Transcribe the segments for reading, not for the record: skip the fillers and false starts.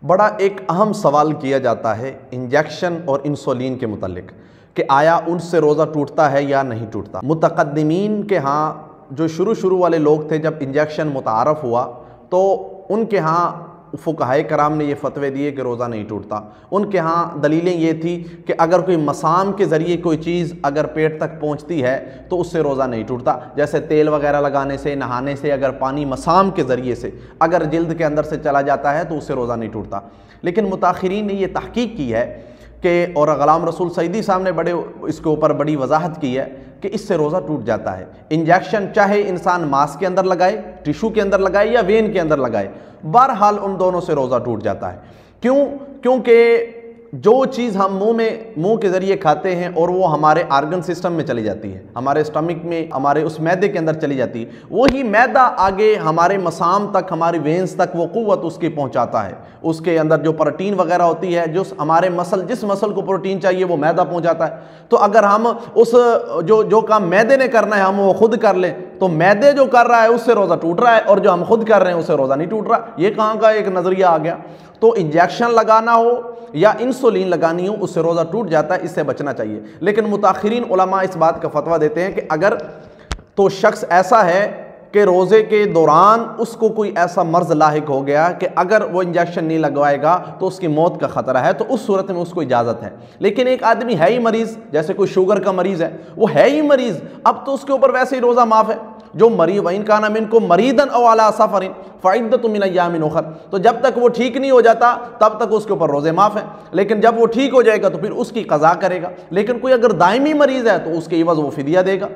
بڑا ایک اہم سوال کیا جاتا ہے انجیکشن اور انسولین کے متعلق کہ آیا ان سے روزہ ٹوٹتا ہے یا نہیں ٹوٹتا۔ متقدمین کے ہاں جو شروع والے لوگ تھے، جب انجیکشن متعارف ہوا تو ان کے ہاں فقہائے کرام نے یہ فتوے دیے کہ روزہ نہیں ٹوٹتا۔ ان کے ہاں دلیلیں یہ تھی کہ اگر کوئی مسام کے ذریعے کوئی چیز اگر پیٹ تک پہنچتی ہے تو اس سے روزہ نہیں ٹوٹتا، جیسے تیل وغیرہ لگانے سے، نہانے سے، اگر پانی مسام کے ذریعے سے اگر جلد کے اندر سے چلا جاتا ہے تو اس سے روزہ نہیں ٹوٹتا۔ لیکن متاخرین نے یہ تحقیق کی ہے کہ اور غلام رسول سعیدی صاحب نے اس کے اوپر بڑی وضاحت کی ہے کہ اس سے روزہ ٹوٹ جاتا ہے۔ انجیکشن چاہے انسان ماس کے اندر لگائے، ٹیشو کے اندر لگائے یا وین کے اندر لگائے، بہرحال ان دونوں سے روزہ ٹوٹ جاتا ہے۔ کیونکہ جو چیز ہم منہ کے ذریعے کھاتے ہیں اور وہ ہمارے آرگن سسٹم میں چلی جاتی ہے، ہمارے اسٹمک میں، ہمارے اس معدے کے اندر چلی جاتی ہے، وہی معدہ آگے ہمارے مسام تک، ہماری وینز تک وہ قوت اس کی پہنچاتا ہے۔ اس کے اندر جو پروٹین وغیرہ ہوتی ہے، جس مسل کو پروٹین چاہیے وہ معدہ پہنچاتا ہے۔ تو اگر ہم جو کام معدے نے کرنا ہے ہم وہ خود کر لیں تو معدے جو کر رہا ہے اس سے روزہ ٹوٹ رہا ہے، اور جو ہم خود کر رہے ہیں اس سے روزہ نہیں ٹوٹ رہا۔ یہ کہاں کا ایک نظریہ آ گیا؟ تو انجیکشن لگانا ہو یا انسولین لگانی ہو اس سے روزہ ٹوٹ جاتا ہے، اس سے بچنا چاہیے۔ لیکن متاخرین علماء اس بات کا فتویٰ دیتے ہیں کہ اگر تو شخص ایسا ہے کہ روزے کے دوران اس کو کوئی ایسا مرض لاحق ہو گیا کہ اگر وہ انجیکشن نہیں لگوائے گا تو اس کی موت کا خطرہ ہے، تو اس صورت میں اس کو اجازت ہے۔ لیکن ایک آدمی ہے ہی مریض، جیسے کوئی شوگر کا مریض ہے، وہ ہے ہی مریض، اب تو اس کے اوپر ویسے ہی روزہ معاف ہے۔ جو مریض وَإِن كَانَ مِنكُم مَرِيضًا أَوْ عَلَىٰ سَفَرٍ فَعِدَّةٌ مِّنْ أَيَّامٍ أُخَرَ، تو جب تک وہ ٹھیک نہیں ہو جاتا تب تک اس کے اوپر روزے معاف ہیں، لیکن جب وہ ٹھیک ہو جائے گا تو پھر اس کی قضا کرے گا۔ لیکن کوئی اگر دائمی مریض ہے تو اس کے عوض وہ فدیہ دے گا۔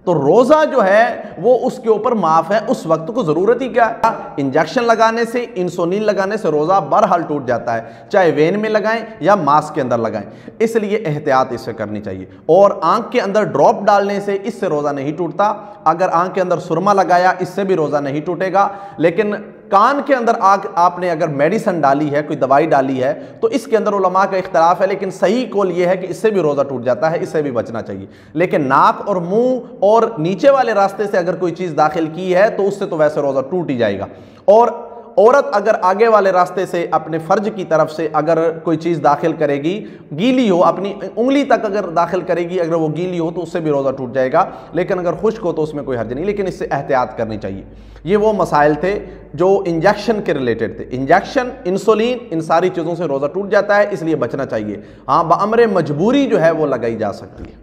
تو روزہ جو ہے وہ اس کے اوپر معاف ہے، اس وقت کو ضرورت ہی کیا ہے؟ انجیکشن لگانے سے، انسولین لگانے سے روزہ بہرحال ٹوٹ جاتا ہے، چاہے وین میں لگائیں یا ماسک کے اندر لگائیں۔ اس لیے احتیاط اس سے کرنی چاہیے۔ اور آنکھ کے اندر ڈراپ ڈالنے سے اس سے روزہ نہیں ٹوٹتا۔ اگر آنکھ کے اندر سرما لگایا اس سے بھی روزہ نہیں ٹوٹے گا۔ لیکن کان کے اندر آپ نے اگر میڈیسن ڈالی ہے، کوئی دوائی ڈالی ہے، تو اس کے اندر علماء کا اختلاف ہے، لیکن صحیح قول یہ ہے کہ اس سے بھی روزہ ٹوٹ جاتا ہے، اس سے بھی بچنا چاہیے۔ لیکن ناک اور منہ اور نیچے والے راستے سے اگر کوئی چیز داخل کی ہے تو اس سے تو ویسے روزہ ٹوٹ ہی جائے گا۔ اور عورت اگر آگے والے راستے سے اپنے فرج کی طرف سے اگر کوئی چیز داخل کرے گی، گیلی ہو، اپنی انگلی تک اگر داخل کرے گی، اگر وہ گیلی ہو تو اس سے بھی روزہ ٹوٹ جائے گا، لیکن اگر خشک ہو تو اس میں کوئی حرج نہیں، لیکن اس سے احتیاط کرنی چاہیے۔ یہ وہ مسائل تھے جو انجیکشن کے ریلیٹڈ تھے۔ انجیکشن، انسولین، ان ساری چیزوں سے روزہ ٹوٹ جاتا ہے، اس لیے بچنا چاہیے۔ ہاں، بامر مجبوری جو ہے وہ لگائی جا سکتی ہے۔